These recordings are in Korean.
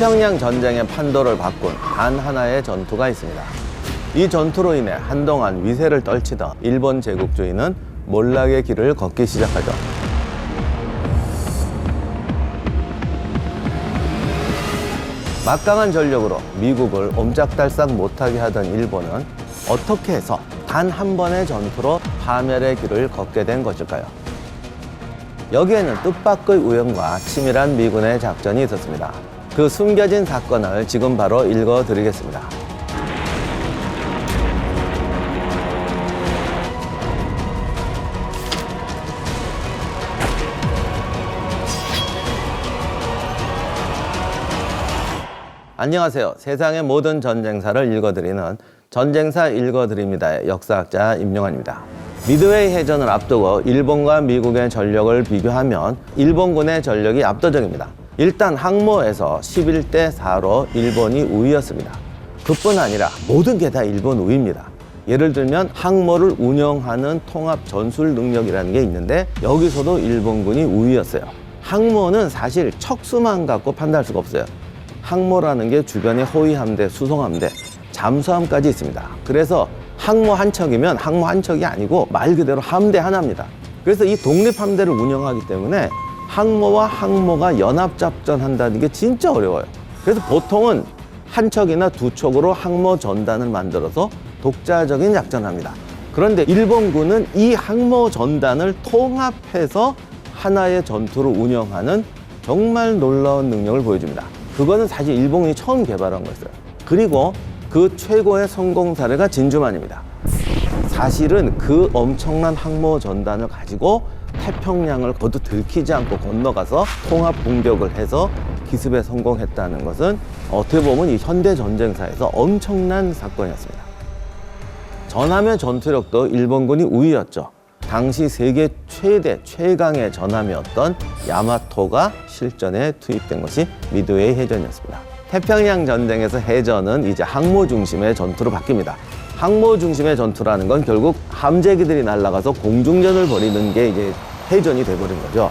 태평양 전쟁의 판도를 바꾼 단 하나의 전투가 있습니다. 이 전투로 인해 한동안 위세를 떨치던 일본 제국주의는 몰락의 길을 걷기 시작하죠. 막강한 전력으로 미국을 옴짝달싹 못하게 하던 일본은 어떻게 해서 단 한 번의 전투로 파멸의 길을 걷게 된 것일까요? 여기에는 뜻밖의 우연과 치밀한 미군의 작전이 있었습니다. 그 숨겨진 사건을 지금 바로 읽어드리겠습니다. 안녕하세요. 세상의 모든 전쟁사를 읽어드리는 전쟁사 읽어드립니다의 역사학자 임용환입니다. 미드웨이 해전을 앞두고 일본과 미국의 전력을 비교하면 일본군의 전력이 압도적입니다. 일단 항모에서 11대 4로 일본이 우위였습니다. 그뿐 아니라 모든 게 다 일본 우위입니다. 예를 들면 항모를 운영하는 통합 전술 능력이라는 게 있는데 여기서도 일본군이 우위였어요. 항모는 사실 척수만 갖고 판단할 수가 없어요. 항모라는 게 주변에 호위함대, 수송함대, 잠수함까지 있습니다. 그래서 항모 한 척이면 항모 한 척이 아니고 말 그대로 함대 하나입니다. 그래서 이 독립함대를 운영하기 때문에 항모와 항모가 연합작전 한다는 게 진짜 어려워요. 그래서 보통은 한 척이나 두 척으로 항모 전단을 만들어서 독자적인 작전을 합니다. 그런데 일본군은 이 항모 전단을 통합해서 하나의 전투를 운영하는 정말 놀라운 능력을 보여줍니다. 그거는 사실 일본이 처음 개발한 거였어요. 그리고 그 최고의 성공 사례가 진주만입니다. 사실은 그 엄청난 항모 전단을 가지고 태평양을 모두 들키지 않고 건너가서 통합 공격을 해서 기습에 성공했다는 것은 어떻게 보면 이 현대 전쟁사에서 엄청난 사건이었습니다. 전함의 전투력도 일본군이 우위였죠. 당시 세계 최강의 전함이었던 야마토가 실전에 투입된 것이 미드웨이 해전이었습니다. 태평양 전쟁에서 해전은 이제 항모 중심의 전투로 바뀝니다. 항모 중심의 전투라는 건 결국 함재기들이 날아가서 공중전을 벌이는 게 이제 해전이 돼버린 거죠.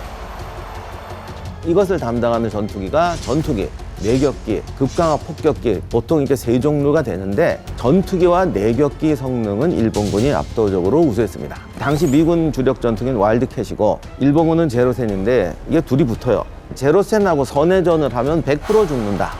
이것을 담당하는 전투기가 전투기, 내격기, 급강압 폭격기, 보통 이게 세 종류가 되는데 전투기와 내격기 성능은 일본군이 압도적으로 우수했습니다. 당시 미군 주력 전투기는 와일드캣이고 일본군은 제로센인데 이게 둘이 붙어요. 제로센하고 선회전을 하면 100% 죽는다.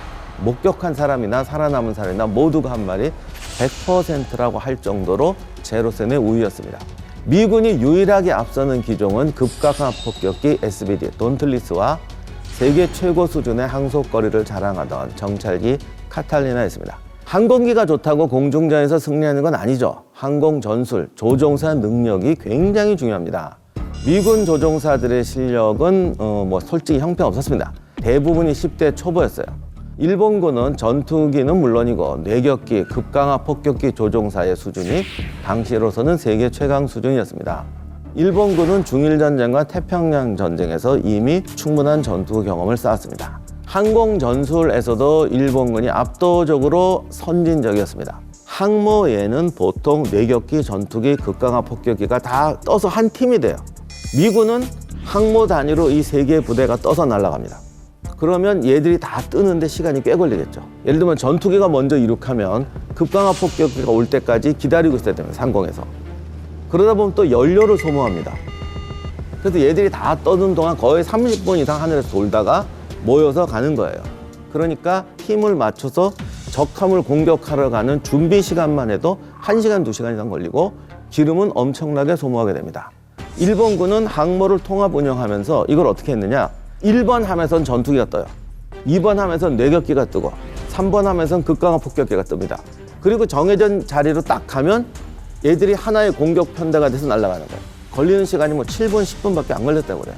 목격한 사람이나 살아남은 사람이나 모두가 한 말이 100%라고 할 정도로 제로센의 우위였습니다. 미군이 유일하게 앞서는 기종은 급강압 폭격기 SBD 돈틀리스와 세계 최고 수준의 항속거리를 자랑하던 정찰기 카탈리나였습니다. 항공기가 좋다고 공중전에서 승리하는 건 아니죠. 항공 전술, 조종사 능력이 굉장히 중요합니다. 미군 조종사들의 실력은 솔직히 형편없었습니다. 대부분이 10대 초보였어요. 일본군은 전투기는 물론이고 내격기, 급강압 폭격기 조종사의 수준이 당시로서는 세계 최강 수준이었습니다. 일본군은 중일전쟁과 태평양 전쟁에서 이미 충분한 전투 경험을 쌓았습니다. 항공 전술에서도 일본군이 압도적으로 선진적이었습니다. 항모에는 보통 내격기, 전투기, 급강압 폭격기가 다 떠서 한 팀이 돼요. 미군은 항모 단위로 이 세 개의 부대가 떠서 날아갑니다. 그러면 얘들이 다 뜨는데 시간이 꽤 걸리겠죠. 예를 들면 전투기가 먼저 이륙하면 급강압 폭격기가 올 때까지 기다리고 있어야 됩니다. 상공에서. 그러다 보면 또 연료를 소모합니다. 그래서 얘들이 다 떠는 동안 거의 30분 이상 하늘에서 돌다가 모여서 가는 거예요. 그러니까 팀을 맞춰서 적함을 공격하러 가는 준비 시간만 해도 1시간, 2시간 이상 걸리고 기름은 엄청나게 소모하게 됩니다. 일본군은 항모를 통합 운영하면서 이걸 어떻게 했느냐? 1번 함에선 전투기가 떠요. 2번 함에선 내격기가 뜨고 3번 함에선 급강압 폭격기가 뜹니다. 그리고 정해진 자리로 딱 가면 얘들이 하나의 공격 편대가 돼서 날아가는 거예요. 걸리는 시간이 7분, 10분밖에 안 걸렸다고 그래요.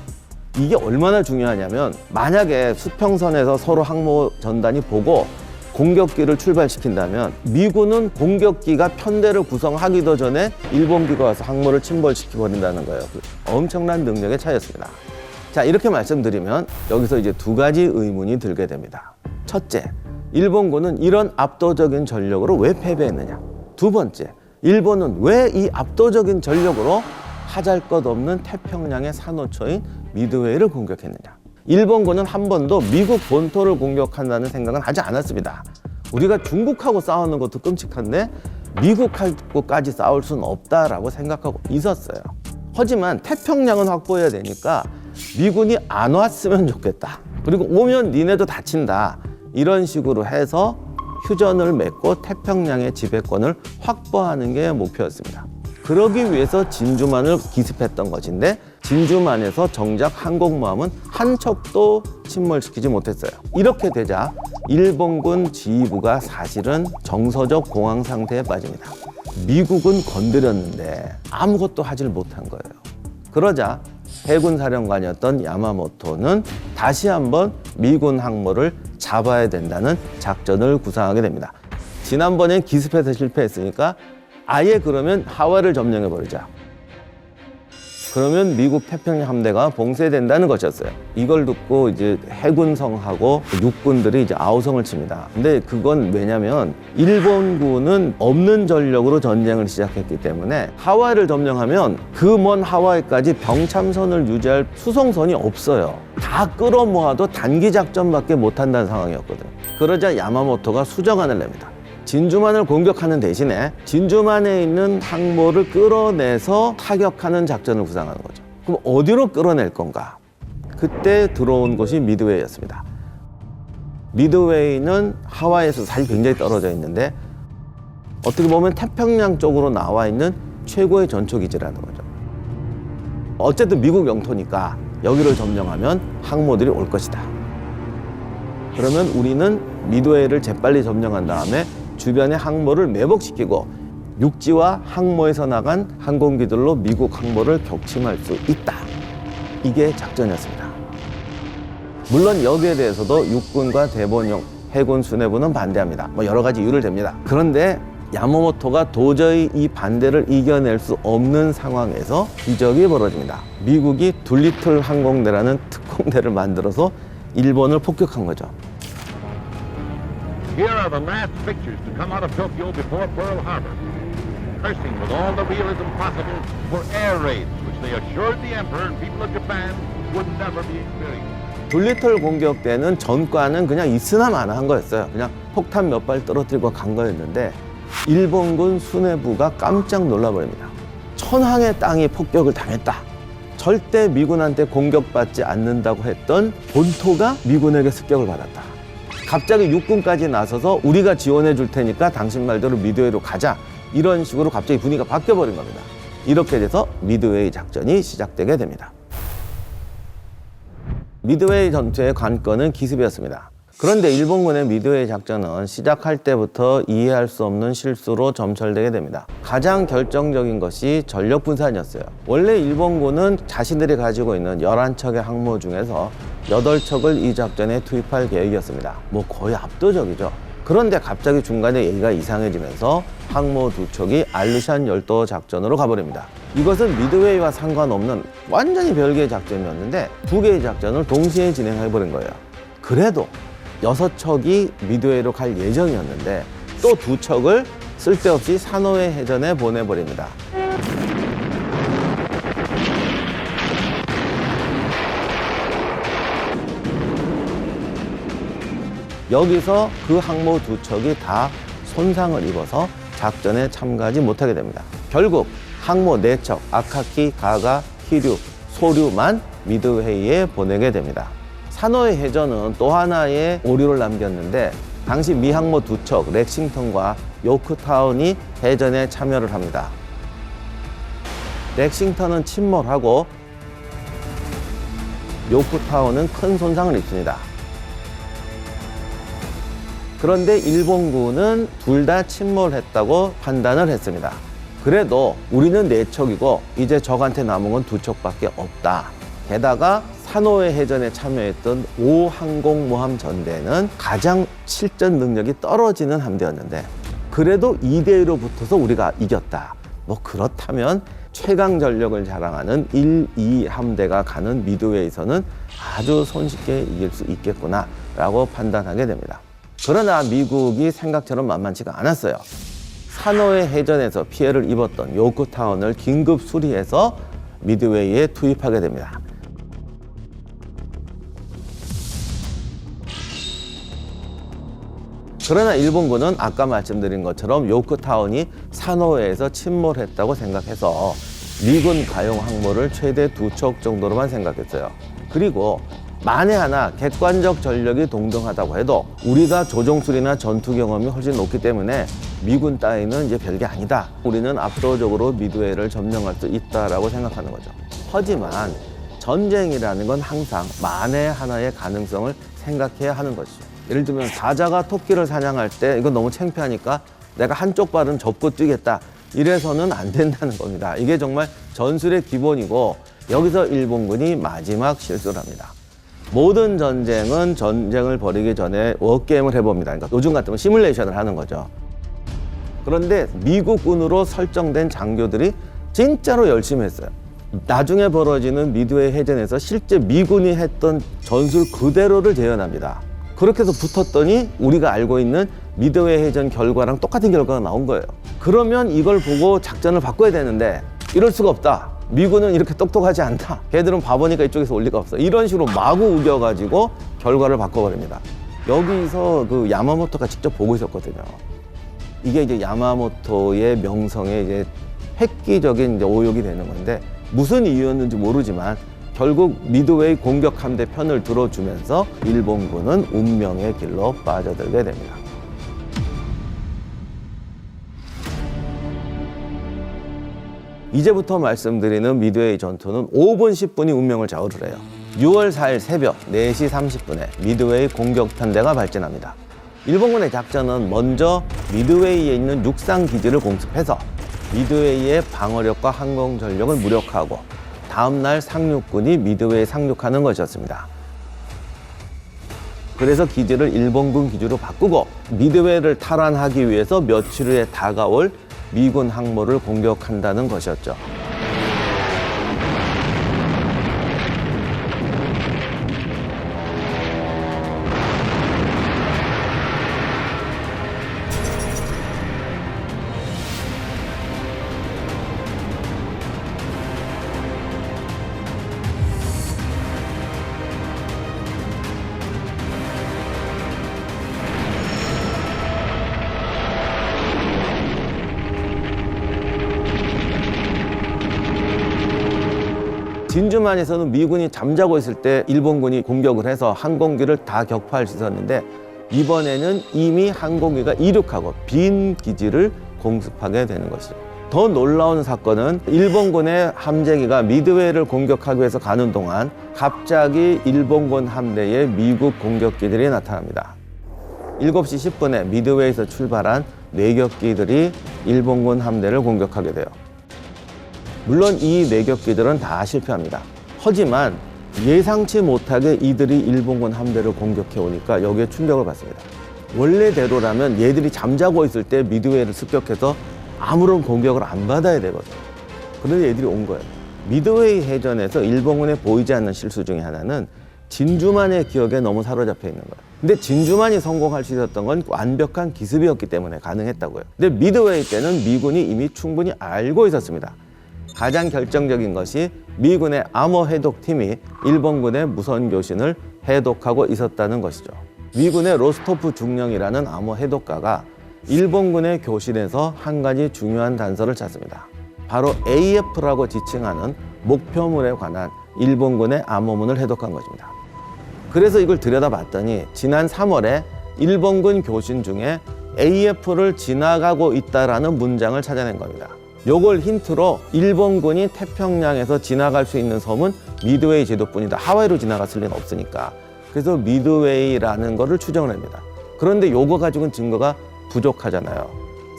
이게 얼마나 중요하냐면 만약에 수평선에서 서로 항모 전단이 보고 공격기를 출발시킨다면 미군은 공격기가 편대를 구성하기도 전에 일본기가 와서 항모를 침몰시켜버린다는 거예요. 엄청난 능력의 차이였습니다. 자, 이렇게 말씀드리면 여기서 이제 두 가지 의문이 들게 됩니다. 첫째, 일본군은 이런 압도적인 전력으로 왜 패배했느냐? 두 번째, 일본은 왜 이 압도적인 전력으로 하잘것없는 태평양의 산호초인 미드웨이를 공격했느냐? 일본군은 한 번도 미국 본토를 공격한다는 생각은 하지 않았습니다. 우리가 중국하고 싸우는 것도 끔찍한데 미국하고까지 싸울 수는 없다라고 생각하고 있었어요. 하지만 태평양은 확보해야 되니까 미군이 안 왔으면 좋겠다. 그리고 오면 니네도 다친다. 이런 식으로 해서 휴전을 맺고 태평양의 지배권을 확보하는 게 목표였습니다. 그러기 위해서 진주만을 기습했던 것인데 진주만에서 정작 항공모함은 한 척도 침몰시키지 못했어요. 이렇게 되자 일본군 지휘부가 사실은 정서적 공황 상태에 빠집니다. 미국은 건드렸는데 아무것도 하질 못한 거예요. 그러자 해군 사령관이었던 야마모토는 다시 한번 미군 항모를 잡아야 된다는 작전을 구상하게 됩니다. 지난번엔 기습해서 실패했으니까 아예 그러면 하와이를 점령해버리자. 그러면 미국 태평양 함대가 봉쇄된다는 것이었어요. 이걸 듣고 이제 해군성하고 육군들이 이제 아우성을 칩니다. 근데 그건 왜냐면 일본군은 없는 전력으로 전쟁을 시작했기 때문에 하와이를 점령하면 그 먼 하와이까지 병참선을 유지할 수송선이 없어요. 다 끌어모아도 단기 작전밖에 못한다는 상황이었거든요. 그러자 야마모토가 수정안을 냅니다. 진주만을 공격하는 대신에 진주만에 있는 항모를 끌어내서 타격하는 작전을 구상하는 거죠. 그럼 어디로 끌어낼 건가? 그때 들어온 곳이 미드웨이였습니다. 미드웨이는 하와이에서 사실 굉장히 떨어져 있는데 어떻게 보면 태평양 쪽으로 나와 있는 최고의 전초기지라는 거죠. 어쨌든 미국 영토니까 여기를 점령하면 항모들이 올 것이다. 그러면 우리는 미드웨이를 재빨리 점령한 다음에 주변의 항모를 매복시키고 육지와 항모에서 나간 항공기들로 미국 항모를 격침할 수 있다. 이게 작전이었습니다. 물론 여기에 대해서도 육군과 대본영 해군 수뇌부는 반대합니다. 여러 가지 이유를 댑니다. 그런데 야마모토가 도저히 이 반대를 이겨낼 수 없는 상황에서 기적이 벌어집니다. 미국이 둘리틀 항공대라는 특공대를 만들어서 일본을 폭격한 거죠. Here are the last pictures to come out of Tokyo before Pearl Harbor, cursing with all the realism possible for air raids, which they assured the Emperor and people of Japan would never be experienced. 둘리틀 공격 때는 전과는 그냥 있으나 마나한 거였어요. 그냥 폭탄 몇 발 떨어뜨리고 간 거였는데 일본군 수뇌부가 깜짝 놀라버립니다. 천황의 땅이 폭격을 당했다. 절대 미군한테 공격받지 않는다고 했던 본토가 미군에게 습격을 받았다. 갑자기 육군까지 나서서 우리가 지원해 줄 테니까 당신 말대로 미드웨이로 가자. 이런 식으로 갑자기 분위기가 바뀌어버린 겁니다. 이렇게 돼서 미드웨이 작전이 시작되게 됩니다. 미드웨이 전투의 관건은 기습이었습니다. 그런데 일본군의 미드웨이 작전은 시작할 때부터 이해할 수 없는 실수로 점철되게 됩니다. 가장 결정적인 것이 전력 분산이었어요. 원래 일본군은 자신들이 가지고 있는 11척의 항모 중에서 8척을 이 작전에 투입할 계획이었습니다. 거의 압도적이죠. 그런데 갑자기 중간에 얘기가 이상해지면서 항모 2척이 알루샨 열도 작전으로 가버립니다. 이것은 미드웨이와 상관없는 완전히 별개의 작전이었는데 2개의 작전을 동시에 진행해버린 거예요. 그래도 6척이 미드웨이로 갈 예정이었는데 또 2척을 쓸데없이 사노에 해전에 보내버립니다. 여기서 그 항모 2척이 다 손상을 입어서 작전에 참가하지 못하게 됩니다. 결국 항모 4척, 아카키, 가가, 키류, 소류만 미드웨이에 보내게 됩니다. 사노에 해전은 또 하나의 오류를 남겼는데 당시 미 항모 2척, 렉싱턴과 요크타운이 해전에 참여를 합니다. 렉싱턴은 침몰하고 요크타운은 큰 손상을 입습니다. 그런데 일본군은 둘 다 침몰했다고 판단을 했습니다. 그래도 우리는 4척이고 이제 적한테 남은 건 2척밖에 없다. 게다가 사노에 해전에 참여했던 5항공모함 전대는 가장 실전 능력이 떨어지는 함대였는데 그래도 2대1로 붙어서 우리가 이겼다. 그렇다면 최강 전력을 자랑하는 1, 2 함대가 가는 미드웨이에서는 아주 손쉽게 이길 수 있겠구나 라고 판단하게 됩니다. 그러나 미국이 생각처럼 만만치가 않았어요. 사노에 해전에서 피해를 입었던 요크타운을 긴급 수리해서 미드웨이에 투입하게 됩니다. 그러나 일본군은 아까 말씀드린 것처럼 요크타운이 산호에에서 침몰했다고 생각해서 미군 가용 항모를 최대 2척 정도로만 생각했어요. 그리고 만에 하나 객관적 전력이 동등하다고 해도 우리가 조종술이나 전투 경험이 훨씬 높기 때문에 미군 따위는 이제 별게 아니다. 우리는 압도적으로 미드웨이를 점령할 수 있다라고 생각하는 거죠. 하지만 전쟁이라는 건 항상 만에 하나의 가능성을 생각해야 하는 것이죠. 예를 들면 사자가 토끼를 사냥할 때 이건 너무 창피하니까 내가 한쪽 발은 접고 뛰겠다. 이래서는 안 된다는 겁니다. 이게 정말 전술의 기본이고 여기서 일본군이 마지막 실수를 합니다. 모든 전쟁은 전쟁을 벌이기 전에 워게임을 해봅니다. 그러니까 요즘 같으면 시뮬레이션을 하는 거죠. 그런데 미국군으로 설정된 장교들이 진짜로 열심히 했어요. 나중에 벌어지는 미드웨이 해전에서 실제 미군이 했던 전술 그대로를 재현합니다. 그렇게 해서 붙었더니 우리가 알고 있는 미드웨이 해전 결과랑 똑같은 결과가 나온 거예요. 그러면 이걸 보고 작전을 바꿔야 되는데 이럴 수가 없다. 미군은 이렇게 똑똑하지 않다. 걔들은 바보니까 이쪽에서 올 리가 없어. 이런 식으로 마구 우겨가지고 결과를 바꿔버립니다. 여기서 그 야마모토가 직접 보고 있었거든요. 이게 이제 야마모토의 명성에 이제 획기적인 이제 오욕이 되는 건데 무슨 이유였는지 모르지만 결국 미드웨이 공격 함대 편을 들어주면서 일본군은 운명의 길로 빠져들게 됩니다. 이제부터 말씀드리는 미드웨이 전투는 5분 10분이 운명을 좌우를 해요. 6월 4일 새벽 4시 30분에 미드웨이 공격 편대가 발진합니다. 일본군의 작전은 먼저 미드웨이에 있는 육상 기지를 공습해서 미드웨이의 방어력과 항공 전력을 무력화하고 다음날 상륙군이 미드웨이에 상륙하는 것이었습니다. 그래서 기지를 일본군 기지로 바꾸고 미드웨이를 탈환하기 위해서 며칠 후에 다가올 미군 항모를 공격한다는 것이었죠. 진주만에서는 미군이 잠자고 있을 때 일본군이 공격을 해서 항공기를 다 격파할 수 있었는데 이번에는 이미 항공기가 이륙하고 빈 기지를 공습하게 되는 것이죠. 더 놀라운 사건은 일본군의 함재기가 미드웨이를 공격하기 위해서 가는 동안 갑자기 일본군 함대에 미국 공격기들이 나타납니다. 7시 10분에 미드웨이에서 출발한 내격기들이 일본군 함대를 공격하게 돼요. 물론 이 내격기들은 다 실패합니다. 하지만 예상치 못하게 이들이 일본군 함대를 공격해 오니까 여기에 충격을 받습니다. 원래대로라면 얘들이 잠자고 있을 때 미드웨이를 습격해서 아무런 공격을 안 받아야 되거든요. 그런데 얘들이 온 거예요. 미드웨이 해전에서 일본군에 보이지 않는 실수 중에 하나는 진주만의 기억에 너무 사로잡혀 있는 거예요. 근데 진주만이 성공할 수 있었던 건 완벽한 기습이었기 때문에 가능했다고요. 근데 미드웨이 때는 미군이 이미 충분히 알고 있었습니다. 가장 결정적인 것이 미군의 암호 해독팀이 일본군의 무선 교신을 해독하고 있었다는 것이죠. 미군의 로스토프 중령이라는 암호 해독가가 일본군의 교신에서 한 가지 중요한 단서를 찾습니다. 바로 AF라고 지칭하는 목표물에 관한 일본군의 암호문을 해독한 것입니다. 그래서 이걸 들여다봤더니 지난 3월에 일본군 교신 중에 AF를 지나가고 있다라는 문장을 찾아낸 겁니다. 요걸 힌트로 일본군이 태평양에서 지나갈 수 있는 섬은 미드웨이 제도뿐이다. 하와이로 지나갔을 리는 없으니까. 그래서 미드웨이라는 거를 추정을 합니다. 그런데 요거 가지고는 증거가 부족하잖아요.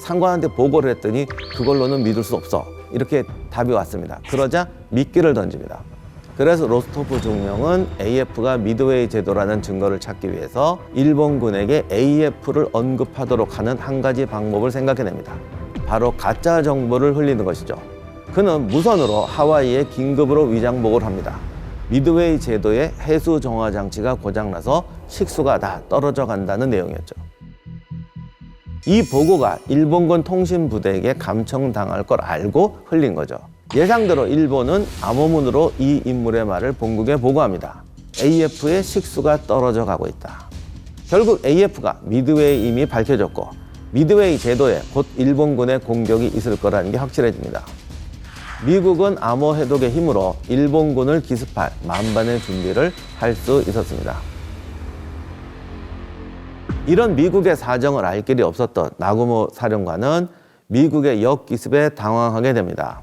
상관한테 보고를 했더니 그걸로는 믿을 수 없어. 이렇게 답이 왔습니다. 그러자 미끼를 던집니다. 그래서 로스토프 중령은 AF가 미드웨이 제도라는 증거를 찾기 위해서 일본군에게 AF를 언급하도록 하는 한 가지 방법을 생각해냅니다. 바로 가짜 정보를 흘리는 것이죠. 그는 무선으로 하와이에 긴급으로 위장보고를 합니다. 미드웨이 제도의 해수 정화 장치가 고장나서 식수가 다 떨어져 간다는 내용이었죠. 이 보고가 일본군 통신부대에게 감청당할 걸 알고 흘린 거죠. 예상대로 일본은 암호문으로 이 인물의 말을 본국에 보고합니다. AF의 식수가 떨어져 가고 있다. 결국 AF가 미드웨이 이미 밝혀졌고 미드웨이 제도에 곧 일본군의 공격이 있을 거라는 게 확실해집니다. 미국은 암호 해독의 힘으로 일본군을 기습할 만반의 준비를 할 수 있었습니다. 이런 미국의 사정을 알 길이 없었던 나구모 사령관은 미국의 역기습에 당황하게 됩니다.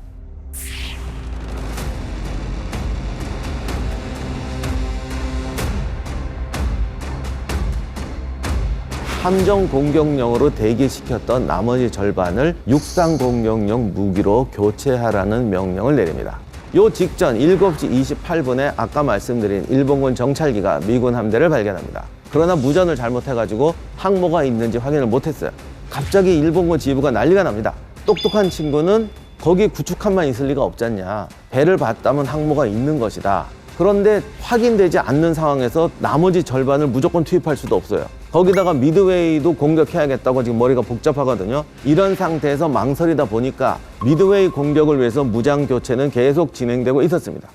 함정 공격용으로 대기시켰던 나머지 절반을 육상 공격용 무기로 교체하라는 명령을 내립니다. 요 직전 7시 28분에 아까 말씀드린 일본군 정찰기가 미군 함대를 발견합니다. 그러나 무전을 잘못해가지고 항모가 있는지 확인을 못했어요. 갑자기 일본군 지휘부가 난리가 납니다. 똑똑한 친구는 거기 구축함만 있을 리가 없잖냐. 배를 봤다면 항모가 있는 것이다. 그런데 확인되지 않는 상황에서 나머지 절반을 무조건 투입할 수도 없어요. 거기다가 미드웨이도 공격해야겠다고 지금 머리가 복잡하거든요. 이런 상태에서 망설이다 보니까 미드웨이 공격을 위해서 무장 교체는 계속 진행되고 있었습니다.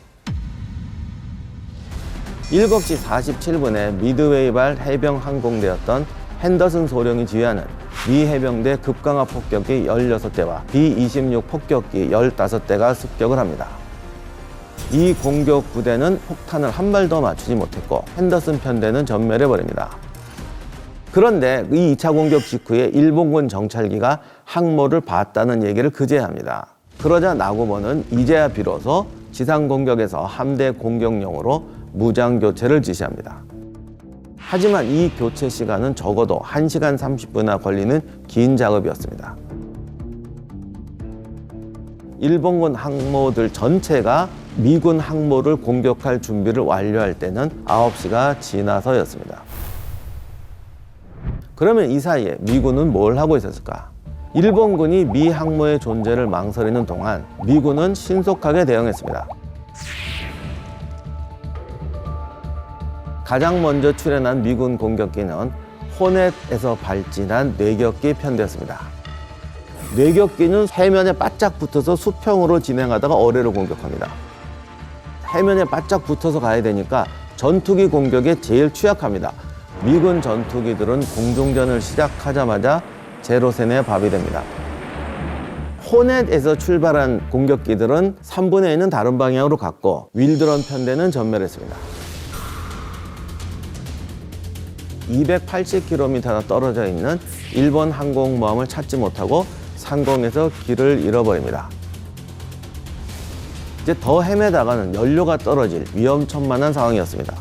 7시 47분에 미드웨이발 해병 항공대였던 핸더슨 소령이 지휘하는 미 해병대 급강화 폭격기 16대와 B-26 폭격기 15대가 습격을 합니다. 이 공격 부대는 폭탄을 한 발도 맞추지 못했고 핸더슨 편대는 전멸해버립니다. 그런데 이 2차 공격 직후에 일본군 정찰기가 항모를 봤다는 얘기를 그제야 합니다. 그러자 나구모는 이제야 비로소 지상 공격에서 함대 공격용으로 무장 교체를 지시합니다. 하지만 이 교체 시간은 적어도 1시간 30분이나 걸리는 긴 작업이었습니다. 일본군 항모들 전체가 미군 항모를 공격할 준비를 완료할 때는 9시가 지나서였습니다. 그러면 이 사이에 미군은 뭘 하고 있었을까? 일본군이 미 항모의 존재를 망설이는 동안 미군은 신속하게 대응했습니다. 가장 먼저 출현한 미군 공격기는 호넷에서 발진한 뇌격기 편대였습니다. 뇌격기는 해면에 바짝 붙어서 수평으로 진행하다가 어뢰로 공격합니다. 해면에 바짝 붙어서 가야 되니까 전투기 공격에 제일 취약합니다. 미군 전투기들은 공중전을 시작하자마자 제로센의 밥이 됩니다. 호넷에서 출발한 공격기들은 3분의 1은 다른 방향으로 갔고 윌드런 편대는 전멸했습니다. 280km나 떨어져 있는 일본 항공모함을 찾지 못하고 상공에서 길을 잃어버립니다. 이제 더 헤매다가는 연료가 떨어질 위험천만한 상황이었습니다.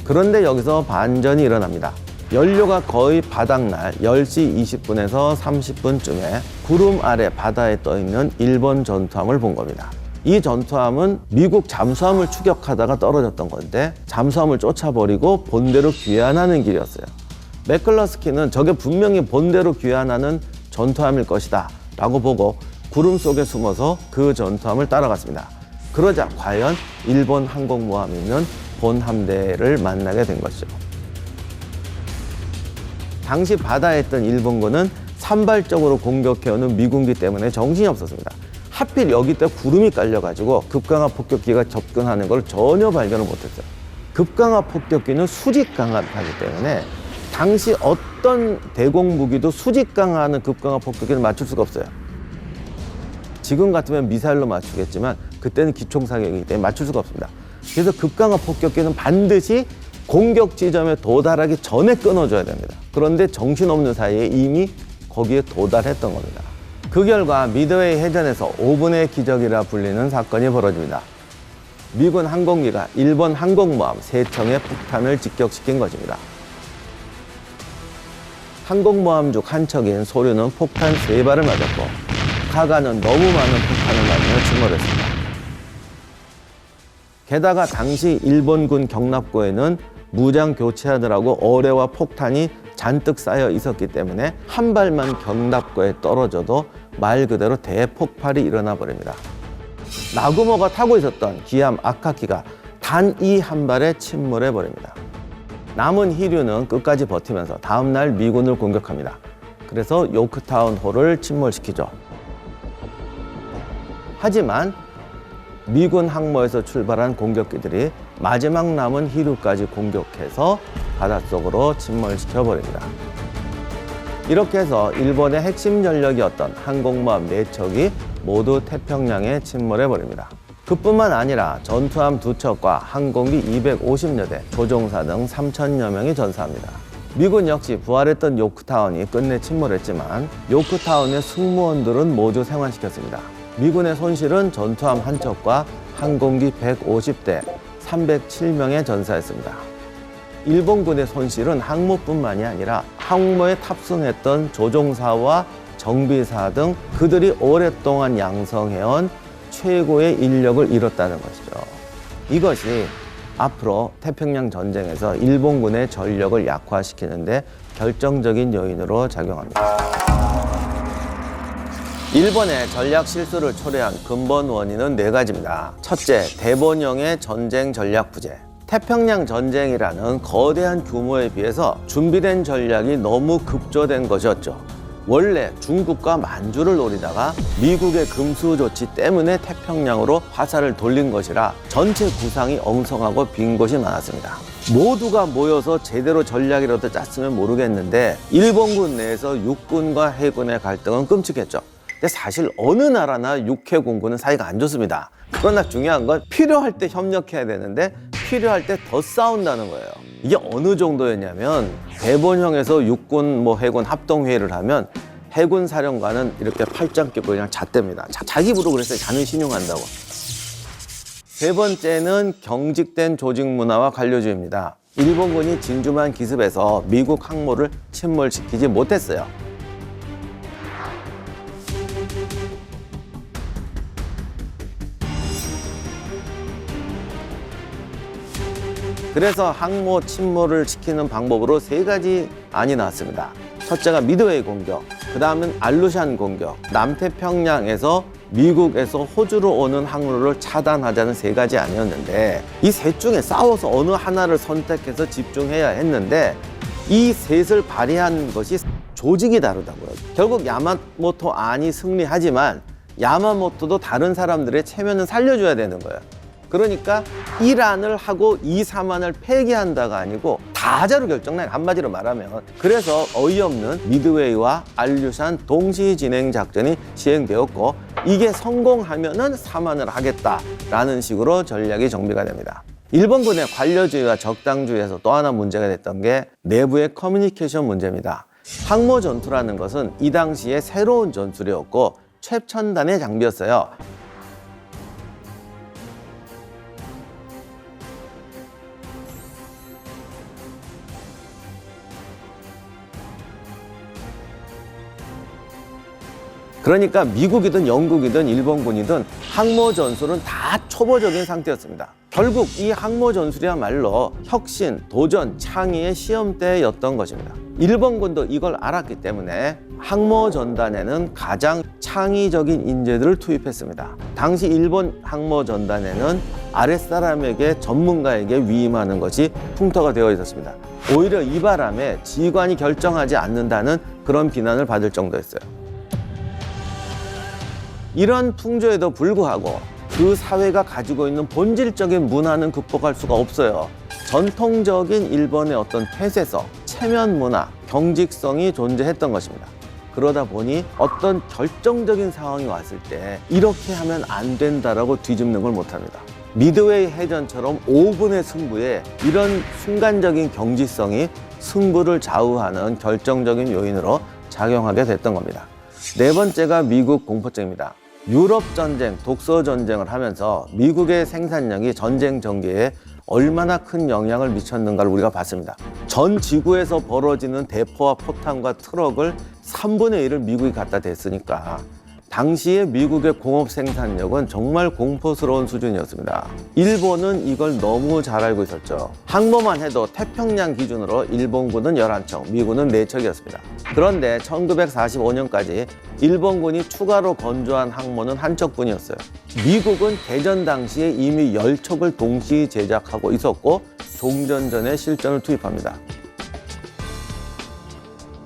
그런데 여기서 반전이 일어납니다. 연료가 거의 바닥날 10시 20분에서 30분쯤에 구름 아래 바다에 떠있는 일본 전투함을 본 겁니다. 이 전투함은 미국 잠수함을 추격하다가 떨어졌던 건데 잠수함을 쫓아버리고 본대로 귀환하는 길이었어요. 맥클러스키는 저게 분명히 본대로 귀환하는 전투함일 것이다 라고 보고 구름 속에 숨어서 그 전투함을 따라갔습니다. 그러자 과연 일본 항공모함이 있는 본 함대를 만나게 된 것이죠. 당시 바다에 있던 일본군은 산발적으로 공격해오는 미군기 때문에 정신이 없었습니다. 하필 여기 때 구름이 깔려가지고 급강화 폭격기가 접근하는 걸 전혀 발견을 못했어요. 급강화 폭격기는 수직 강화하기 때문에 당시 어떤 대공 무기도 수직 강화하는 급강화 폭격기를 맞출 수가 없어요. 지금 같으면 미사일로 맞추겠지만 그때는 기총사격이기 때문에 맞출 수가 없습니다. 그래서 급강화 폭격기는 반드시 공격 지점에 도달하기 전에 끊어줘야 됩니다. 그런데 정신없는 사이에 이미 거기에 도달했던 겁니다. 그 결과 미드웨이 해전에서 5분의 기적이라 불리는 사건이 벌어집니다. 미군 항공기가 일본 항공모함 3척의 폭탄을 직격시킨 것입니다. 항공모함 중 한 척인 소류는 폭탄 3발을 맞았고 카가는 너무 많은 폭탄을 맞으며 침몰했습니다. 게다가 당시 일본군 경납고에는 무장 교체하느라고 어뢰와 폭탄이 잔뜩 쌓여 있었기 때문에 한 발만 경납고에 떨어져도 말 그대로 대폭발이 일어나 버립니다. 나구모가 타고 있었던 기함 아카키가 단 이 한 발에 침몰해 버립니다. 남은 히류는 끝까지 버티면서 다음날 미군을 공격합니다. 그래서 요크타운호를 침몰시키죠. 하지만 미군 항모에서 출발한 공격기들이 마지막 남은 희류까지 공격해서 바닷속으로 침몰시켜버립니다. 이렇게 해서 일본의 핵심 전력이었던 항공모함 4척이 모두 태평양에 침몰해버립니다. 그뿐만 아니라 전투함 2척과 항공기 250여 대, 조종사 등 3천여 명이 전사합니다. 미군 역시 부활했던 요크타운이 끝내 침몰했지만 요크타운의 승무원들은 모두 생還시켰습니다. 미군의 손실은 전투함 1척과 항공기 150대, 307명에 전사했습니다. 일본군의 손실은 항모뿐만이 아니라 항모에 탑승했던 조종사와 정비사 등 그들이 오랫동안 양성해온 최고의 인력을 잃었다는 것이죠. 이것이 앞으로 태평양 전쟁에서 일본군의 전력을 약화시키는데 결정적인 요인으로 작용합니다. 일본의 전략 실수를 초래한 근본 원인은 4가지입니다. 첫째, 대본형의 전쟁 전략 부재. 태평양 전쟁이라는 거대한 규모에 비해서 준비된 전략이 너무 급조된 것이었죠. 원래 중국과 만주를 노리다가 미국의 금수 조치 때문에 태평양으로 화살을 돌린 것이라 전체 구상이 엉성하고 빈 곳이 많았습니다. 모두가 모여서 제대로 전략이라도 짰으면 모르겠는데 일본군 내에서 육군과 해군의 갈등은 끔찍했죠. 근데 사실 어느 나라나 육해공군은 사이가 안 좋습니다. 그러나 중요한 건 필요할 때 협력해야 되는데 필요할 때 더 싸운다는 거예요. 이게 어느 정도였냐면 대본형에서 육군 해군 합동회의를 하면 해군 사령관은 이렇게 팔짱 끼고 그냥 잣댑니다. 자기 입으로 그랬어요. 자는 신용한다고. 세 번째는 경직된 조직 문화와 관료주의입니다. 일본군이 진주만 기습해서 미국 항모를 침몰시키지 못했어요. 그래서 항모 침몰을 시키는 방법으로 3가지 안이 나왔습니다. 첫째가 미드웨이 공격, 그 다음은 알루샨 공격, 남태평양에서 미국에서 호주로 오는 항로를 차단하자는 3가지 안이었는데 이 셋 중에 싸워서 어느 하나를 선택해서 집중해야 했는데 이 셋을 발휘한 것이 조직이 다르다고요. 결국 야마모토 안이 승리하지만 야마모토도 다른 사람들의 체면을 살려줘야 되는 거예요. 그러니까 1안을 하고 2, 3안을 폐기한다가 아니고 다자로 결정나요. 한마디로 말하면. 그래서 어이없는 미드웨이와 알루샨 동시 진행 작전이 시행되었고 이게 성공하면은 3안을 하겠다라는 식으로 전략이 정비가 됩니다. 일본군의 관료주의와 적당주의에서 또 하나 문제가 됐던 게 내부의 커뮤니케이션 문제입니다. 항모 전투라는 것은 이 당시에 새로운 전술이었고 최첨단의 장비였어요. 그러니까 미국이든 영국이든 일본군이든 항모 전술은 다 초보적인 상태였습니다. 결국 이 항모 전술이야말로 혁신, 도전, 창의의 시험대였던 것입니다. 일본군도 이걸 알았기 때문에 항모 전단에는 가장 창의적인 인재들을 투입했습니다. 당시 일본 항모 전단에는 아랫사람에게 전문가에게 위임하는 것이 풍토가 되어 있었습니다. 오히려 이 바람에 지휘관이 결정하지 않는다는 그런 비난을 받을 정도였어요. 이런 풍조에도 불구하고 그 사회가 가지고 있는 본질적인 문화는 극복할 수가 없어요. 전통적인 일본의 어떤 폐쇄성, 체면 문화, 경직성이 존재했던 것입니다. 그러다 보니 어떤 결정적인 상황이 왔을 때 이렇게 하면 안 된다라고 뒤집는 걸 못합니다. 미드웨이 해전처럼 5분의 승부에 이런 순간적인 경직성이 승부를 좌우하는 결정적인 요인으로 작용하게 됐던 겁니다. 4번째가 미국 공포증입니다. 유럽 전쟁, 독서 전쟁을 하면서 미국의 생산력이 전쟁 전개에 얼마나 큰 영향을 미쳤는가를 우리가 봤습니다. 전 지구에서 벌어지는 대포와 포탄과 트럭을 3분의 1을 미국이 갖다 댔으니까 당시에 미국의 공업 생산력은 정말 공포스러운 수준이었습니다. 일본은 이걸 너무 잘 알고 있었죠. 항모만 해도 태평양 기준으로 일본군은 11척, 미군은 4척이었습니다. 그런데 1945년까지 일본군이 추가로 건조한 항모는 1척뿐이었어요. 미국은 개전 당시에 이미 10척을 동시 제작하고 있었고 종전전에 실전을 투입합니다.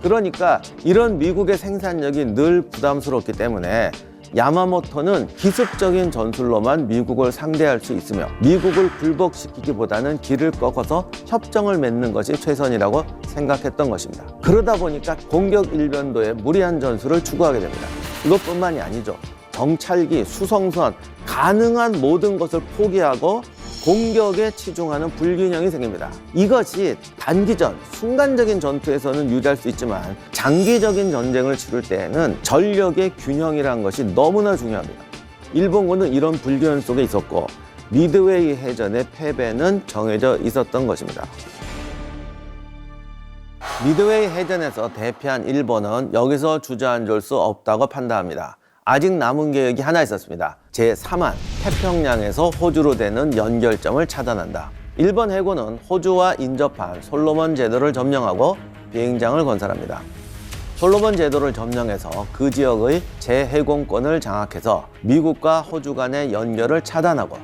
그러니까 이런 미국의 생산력이 늘 부담스럽기 때문에 야마모토는 기습적인 전술로만 미국을 상대할 수 있으며 미국을 굴복시키기보다는 길을 꺾어서 협정을 맺는 것이 최선이라고 생각했던 것입니다. 그러다 보니까 공격 일변도에 무리한 전술을 추구하게 됩니다. 이것뿐만이 아니죠. 정찰기, 수송선, 가능한 모든 것을 포기하고 공격에 치중하는 불균형이 생깁니다. 이것이 단기전, 순간적인 전투에서는 유리할 수 있지만 장기적인 전쟁을 치를 때에는 전력의 균형이라는 것이 너무나 중요합니다. 일본군은 이런 불균형 속에 있었고 미드웨이 해전의 패배는 정해져 있었던 것입니다. 미드웨이 해전에서 대패한 일본은 여기서 주저앉을 수 없다고 판단합니다. 아직 남은 계획이 하나 있었습니다. 제3한 태평양에서 호주로 되는 연결점을 차단한다. 일본 해군은 호주와 인접한 솔로몬 제도를 점령하고 비행장을 건설합니다. 솔로몬 제도를 점령해서 그 지역의 제해공권을 장악해서 미국과 호주 간의 연결을 차단하고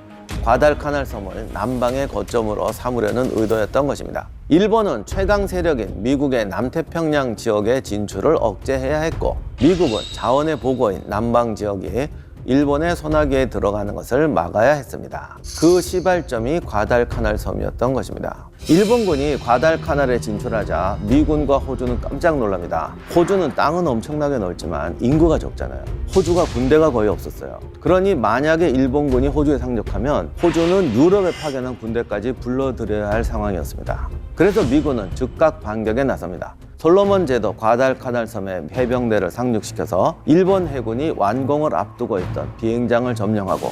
과달카날 섬을 남방의 거점으로 삼으려는 의도였던 것입니다. 일본은 최강 세력인 미국의 남태평양 지역의 진출을 억제해야 했고 미국은 자원의 보고인 남방 지역이 일본의 손아귀에 들어가는 것을 막아야 했습니다. 그 시발점이 과달카날 섬이었던 것입니다. 일본군이 과달카날에 진출하자 미군과 호주는 깜짝 놀랍니다. 호주는 땅은 엄청나게 넓지만 인구가 적잖아요. 호주가 군대가 거의 없었어요. 그러니 만약에 일본군이 호주에 상륙하면 호주는 유럽에 파견한 군대까지 불러들여야 할 상황이었습니다. 그래서 미군은 즉각 반격에 나섭니다. 솔로몬 제도 과달카날 섬에 해병대를 상륙시켜서 일본 해군이 완공을 앞두고 있던 비행장을 점령하고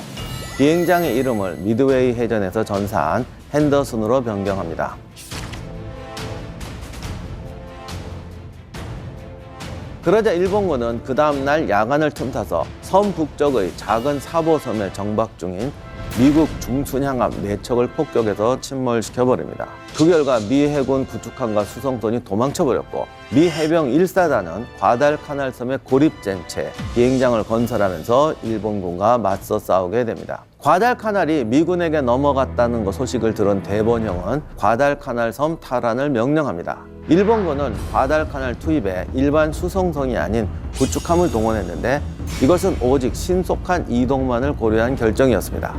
비행장의 이름을 미드웨이 해전에서 전사한 핸더슨으로 변경합니다. 그러자 일본군은 그 다음날 야간을 틈타서 섬 북쪽의 작은 사보섬에 정박 중인 미국 중순양함 4척을 폭격해서 침몰시켜버립니다. 그 결과 미 해군 구축함과 수송선이 도망쳐버렸고 미 해병 1사단은 과달카날 섬에 고립된 채 비행장을 건설하면서 일본군과 맞서 싸우게 됩니다. 과달카날이 미군에게 넘어갔다는 소식을 들은 대본형은 과달카날 섬 탈환을 명령합니다. 일본군은 과달카날 투입에 일반 수송선이 아닌 구축함을 동원했는데 이것은 오직 신속한 이동만을 고려한 결정이었습니다.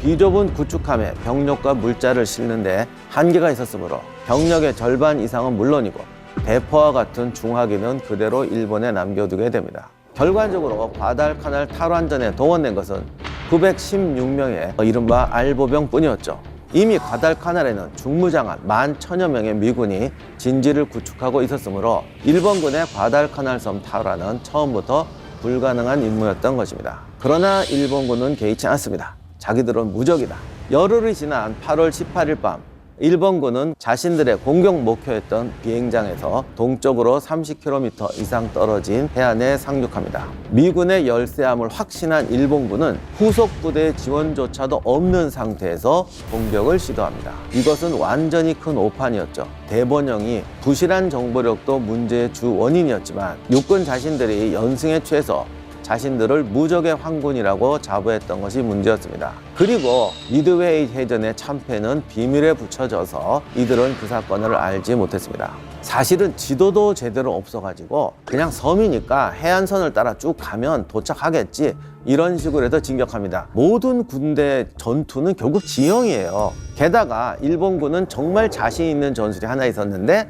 비좁은 구축함에 병력과 물자를 싣는데 한계가 있었으므로 병력의 절반 이상은 물론이고 대포와 같은 중화기는 그대로 일본에 남겨두게 됩니다. 결과적으로 과달카날 탈환전에 동원된 것은 916명의 이른바 알보병뿐이었죠. 이미 과달카날에는 중무장한 11,000여 명의 미군이 진지를 구축하고 있었으므로 일본군의 과달카날 섬 탈환은 처음부터 불가능한 임무였던 것입니다. 그러나 일본군은 개의치 않습니다. 자기들은 무적이다. 열흘이 지난 8월 18일 밤 일본군은 자신들의 공격 목표였던 비행장에서 동쪽으로 30km 이상 떨어진 해안에 상륙합니다. 미군의 열세함을 확신한 일본군은 후속 부대의 지원조차도 없는 상태에서 공격을 시도합니다. 이것은 완전히 큰 오판이었죠. 대본영이 부실한 정보력도 문제의 주 원인이었지만 육군 자신들이 연승에 취해서 자신들을 무적의 황군이라고 자부했던 것이 문제였습니다. 그리고 미드웨이 해전의 참패는 비밀에 붙여져서 이들은 그 사건을 알지 못했습니다. 사실은 지도도 제대로 없어가지고 그냥 섬이니까 해안선을 따라 쭉 가면 도착하겠지 이런 식으로 해서 진격합니다. 모든 군대 전투는 결국 지형이에요. 게다가 일본군은 정말 자신 있는 전술이 하나 있었는데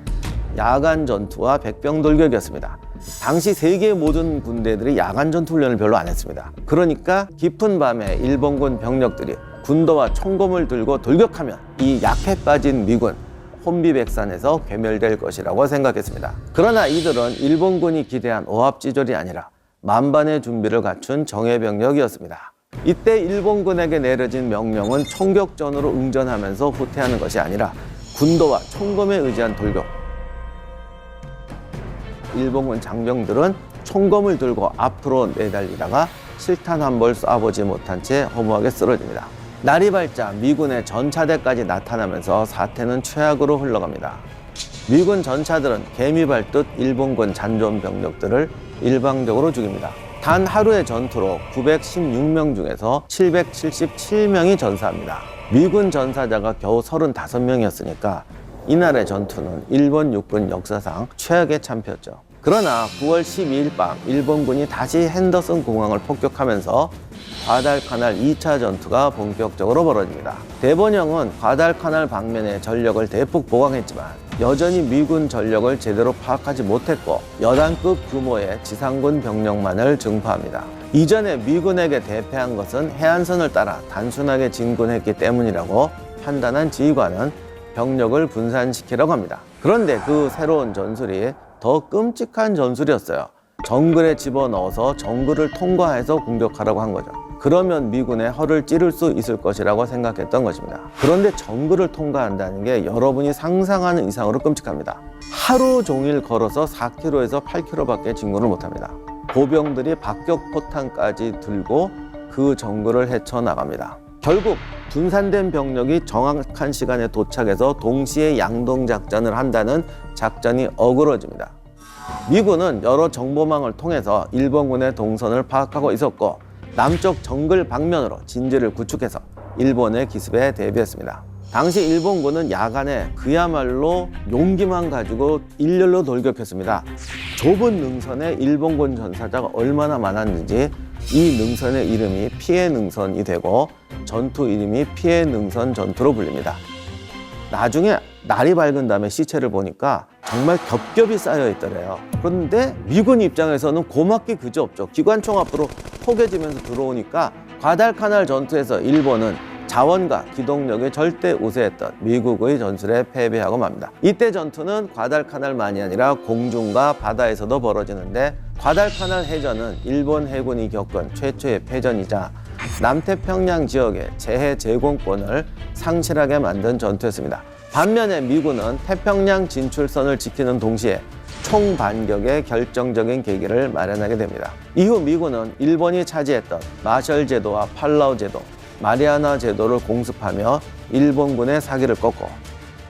야간 전투와 백병 돌격이었습니다. 당시 세계의 모든 군대들이 야간 전투 훈련을 별로 안 했습니다. 그러니까 깊은 밤에 일본군 병력들이 군도와 총검을 들고 돌격하면 이 약해 빠진 미군 혼비백산에서 괴멸될 것이라고 생각했습니다. 그러나 이들은 일본군이 기대한 오합지졸이 아니라 만반의 준비를 갖춘 정예병력이었습니다. 이때 일본군에게 내려진 명령은 총격전으로 응전하면서 후퇴하는 것이 아니라 군도와 총검에 의지한 돌격. 일본군 장병들은 총검을 들고 앞으로 내달리다가 실탄 한 벌 쏴보지 못한 채 허무하게 쓰러집니다. 날이 밝자 미군의 전차대까지 나타나면서 사태는 최악으로 흘러갑니다. 미군 전차들은 개미 밟듯 일본군 잔존 병력들을 일방적으로 죽입니다. 단 하루의 전투로 916명 중에서 777명이 전사합니다. 미군 전사자가 겨우 35명이었으니까 이날의 전투는 일본 육군 역사상 최악의 참패였죠. 그러나 9월 12일 밤 일본군이 다시 핸더슨 공항을 폭격하면서 과달카날 2차 전투가 본격적으로 벌어집니다. 대본영은 과달카날 방면에 전력을 대폭 보강했지만 여전히 미군 전력을 제대로 파악하지 못했고 여단급 규모의 지상군 병력만을 증파합니다. 이전에 미군에게 대패한 것은 해안선을 따라 단순하게 진군했기 때문이라고 판단한 지휘관은 병력을 분산시키려고 합니다. 그런데 그 새로운 전술이 더 끔찍한 전술이었어요. 정글에 집어넣어서 정글을 통과해서 공격하라고 한 거죠. 그러면 미군의 허를 찌를 수 있을 것이라고 생각했던 것입니다. 그런데 정글을 통과한다는 게 여러분이 상상하는 이상으로 끔찍합니다. 하루 종일 걸어서 4km에서 8km밖에 진군을 못합니다. 보병들이 박격포탄까지 들고 그 정글을 헤쳐나갑니다. 결국 분산된 병력이 정확한 시간에 도착해서 동시에 양동작전을 한다는 작전이 어그러집니다. 미군은 여러 정보망을 통해서 일본군의 동선을 파악하고 있었고 남쪽 정글 방면으로 진지를 구축해서 일본의 기습에 대비했습니다. 당시 일본군은 야간에 그야말로 용기만 가지고 일렬로 돌격했습니다. 좁은 능선에 일본군 전사자가 얼마나 많았는지 이 능선의 이름이 피해 능선이 되고 전투 이름이 피해 능선 전투로 불립니다. 나중에 날이 밝은 다음에 시체를 보니까 정말 겹겹이 쌓여 있더래요. 그런데 미군 입장에서는 고맙기 그지없죠. 기관총 앞으로 포개지면서 들어오니까 과달카날 전투에서 일본은 자원과 기동력이 절대 우세했던 미국의 전술에 패배하고 맙니다. 이때 전투는 과달카날만이 아니라 공중과 바다에서도 벌어지는데 과달카날 해전은 일본 해군이 겪은 최초의 패전이자 남태평양 지역의 재해 제공권을 상실하게 만든 전투였습니다. 반면에 미군은 태평양 진출선을 지키는 동시에 총반격의 결정적인 계기를 마련하게 됩니다. 이후 미군은 일본이 차지했던 마셜 제도와 팔라우 제도, 마리아나 제도를 공습하며 일본군의 사기를 꺾고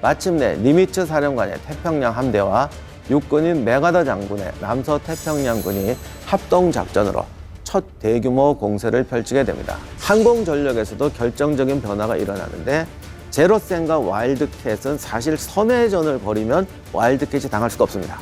마침내 니미츠 사령관의 태평양 함대와 육군인 메가다 장군의 남서태평양군이 합동작전으로 첫 대규모 공세를 펼치게 됩니다. 항공전력에서도 결정적인 변화가 일어나는데 제로센과 와일드캣은 사실 선회전을 벌이면 와일드캣이 당할 수가 없습니다.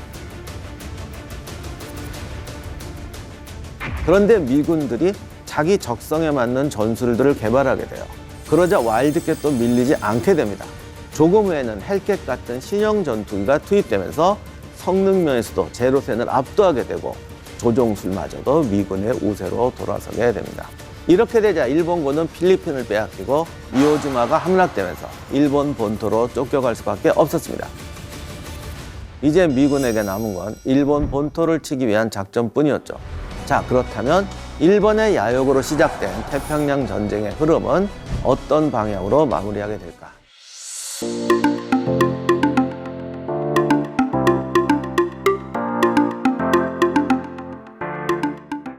그런데 미군들이 자기 적성에 맞는 전술들을 개발하게 돼요. 그러자 와일드캣도 밀리지 않게 됩니다. 조금 후에는 헬캣 같은 신형 전투기가 투입되면서 성능 면에서도 제로센을 압도하게 되고 조종술마저도 미군의 우세로 돌아서게 됩니다. 이렇게 되자 일본군은 필리핀을 빼앗기고 이오지마가 함락되면서 일본 본토로 쫓겨갈 수밖에 없었습니다. 이제 미군에게 남은 건 일본 본토를 치기 위한 작전뿐이었죠. 자, 그렇다면 일본의 야욕으로 시작된 태평양 전쟁의 흐름은 어떤 방향으로 마무리하게 될까?